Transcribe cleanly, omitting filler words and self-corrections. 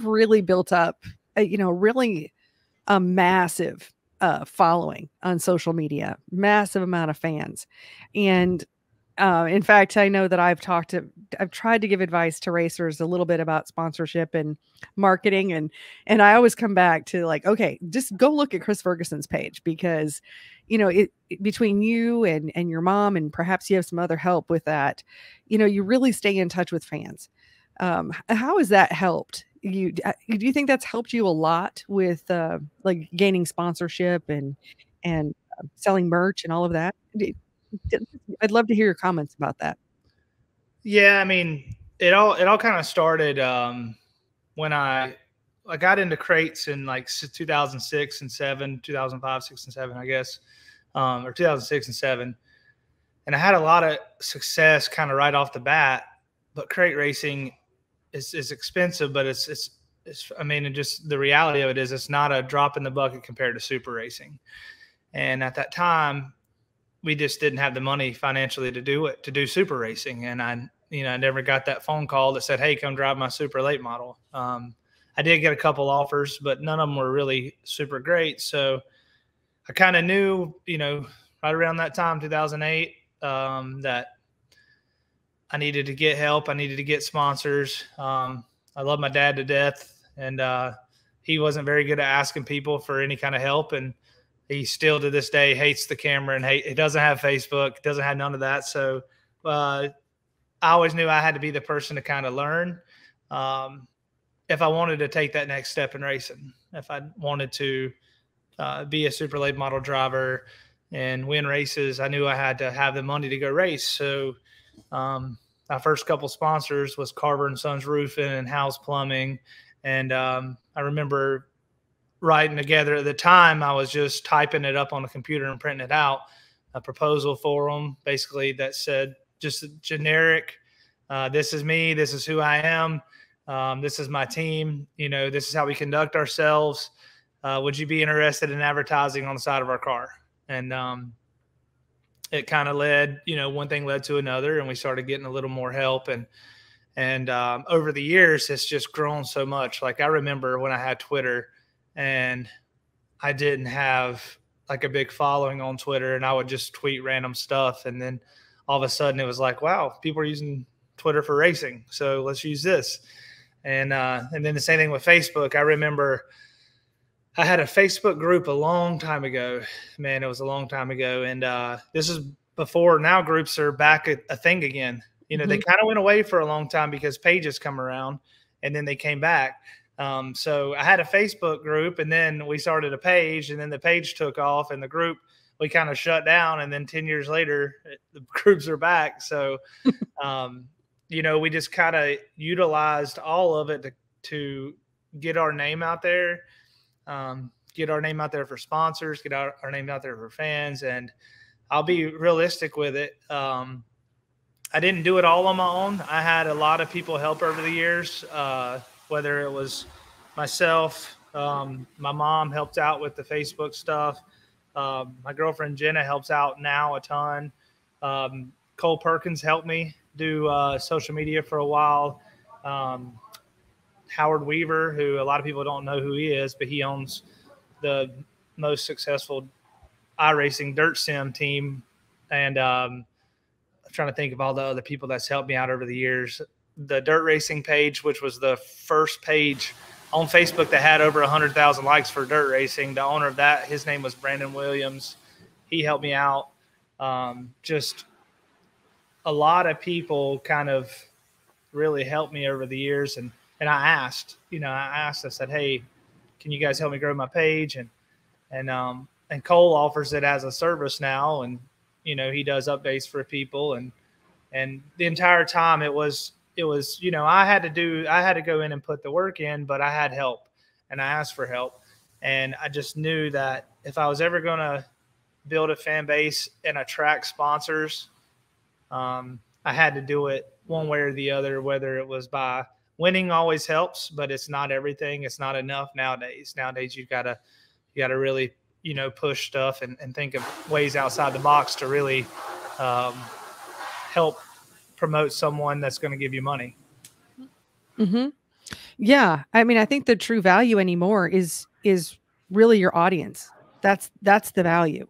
really built up, really a massive following on social media, massive amount of fans. And in fact, I know that I've tried to give advice to racers a little bit about sponsorship and marketing. And I always come back to like, okay, just go look at Chris Ferguson's page, because, between you and your mom, and perhaps you have some other help with that, you really stay in touch with fans. How has that helped you? Do you think that's helped you a lot with like gaining sponsorship and selling merch and all of that? I'd love to hear your comments about that. Yeah, I mean, it all kind of started when I got into crates in like 2006 and 7, 2005, 6 and 7, I guess, or 2006 and 7. And I had a lot of success kind of right off the bat, but crate racing is expensive, but it's I mean, and just the reality of it is it's not a drop in the bucket compared to super racing. And at that time, we just didn't have the money financially to do super racing. And I never got that phone call that said, hey, come drive my super late model. I did get a couple offers, but none of them were really super great. So I kind of knew, right around that time, 2008, that I needed to get help. I needed to get sponsors. I love my dad to death, and he wasn't very good at asking people for any kind of help. And he still to this day hates the camera, and he doesn't have Facebook, doesn't have none of that. So I always knew I had to be the person to kind of learn if I wanted to take that next step in racing, if I wanted to be a super late model driver and win races. I knew I had to have the money to go race. So my first couple sponsors was Carver and Sons Roofing and House Plumbing. And I remember writing together at the time, I was just typing it up on the computer and printing it out, a proposal for them, basically, that said just generic, this is me, this is who I am, this is my team, this is how we conduct ourselves. Would you be interested in advertising on the side of our car? And it kind of led, one thing led to another, and we started getting a little more help. And over the years, it's just grown so much. Like, I remember when I had Twitter and I didn't have like a big following on Twitter, and I would just tweet random stuff. And then all of a sudden it was like, wow, people are using Twitter for racing, so let's use this. And then the same thing with Facebook. I remember I had a Facebook group a long time ago. Man, it was a long time ago. And this is before, now groups are back a thing again. They kind of went away for a long time because pages come around, and then they came back. So I had a Facebook group, and then we started a page, and then the page took off, and the group, we kind of shut down. And then 10 years later, the groups are back. So, we just kind of utilized all of it to get our name out there. Get our name out there for sponsors, get our name out there for fans. And I'll be realistic with it. I didn't do it all on my own. I had a lot of people help over the years, whether it was myself, my mom helped out with the Facebook stuff. My girlfriend Jenna helps out now a ton. Cole Perkins helped me do social media for a while. Howard Weaver, who a lot of people don't know who he is, but he owns the most successful iRacing dirt sim team. And I'm trying to think of all the other people that's helped me out over the years. The dirt racing page, which was the first page on Facebook that had over 100,000 likes for dirt racing, the owner of that, his name was Brandon Williams. He helped me out. Just a lot of people kind of really helped me over the years. And I asked, I said, hey, can you guys help me grow my page? And Cole offers it as a service now. And, he does updates for people. And the entire time it was, I had to go in and put the work in, but I had help, and I asked for help. And I just knew that if I was ever going to build a fan base and attract sponsors, I had to do it one way or the other, whether it was by winning always helps, but it's not everything. It's not enough nowadays. Nowadays, you gotta really, push stuff and think of ways outside the box to really help promote someone that's going to give you money. Mm-hmm. Yeah. I mean, I think the true value anymore is really your audience. That's the value.